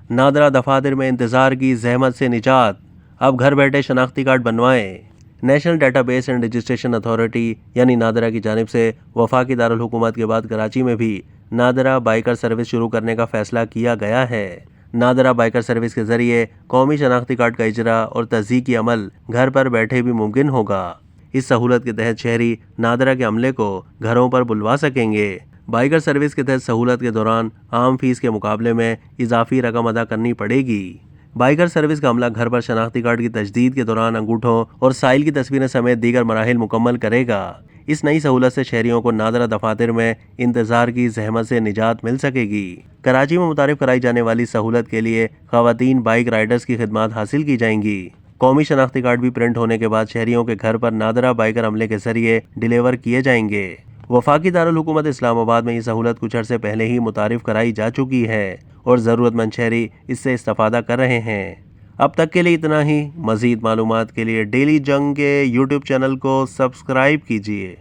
नादरा दफातर में इंतज़ार की जहमत से निजात, अब घर बैठे शनाख्ती कार्ड बनवाएं। National database and registration authority यानी नादरा की जानिब से वफाकी दारुल हुकूमत के बाद कराची में भी नादरा बाइकर सर्विस शुरू करने का फैसला किया गया है। नादरा बाइकर सर्विस के जरिए कौमी शनाख्ती कार्ड का इजरा और तस्दीकी अमल घर पर बैठे भी मुमकिन होगा। इस सहूलत के तहत शहरी नादरा के अमले को घरों पर बुलवा सकेंगे। बाइकर सर्विस के तहत सहूलत के दौरान आम फीस के मुकाबले में इजाफी रकम अदा करनी पड़ेगी। बाइकर सर्विस का अमला घर पर शनाख्ती कार्ड की तजदीद के दौरान अंगूठों और साइल की तस्वीरें समेत दीगर मराहिल मुकम्मल करेगा। इस नई सहूलत से शहरियों को नादरा दफातर में इंतजार की जहमत से निजात मिल सकेगी। कराची में मुतारिफ कराई जाने वाली सहूलत के लिए खवातीन बाइक राइडर्स की खिदमात हासिल की जाएंगी। कौमी शनाख्ती कार्ड भी प्रिंट होने के बाद शहरियों के घर पर नादरा बाइकर अमले के जरिए डिलीवर किए जाएंगे। वफाकी दारुल हुकूमत इस्लामाबाद में ये सहूलत कुछ अरसे पहले ही मुतारिफ कराई जा चुकी है और ज़रूरतमंद शहरी इससे इस्तेफादा कर रहे हैं। अब तक के लिए इतना ही। मज़ीद मालूमात के लिए डेली जंग के यूट्यूब चैनल को सब्सक्राइब कीजिए।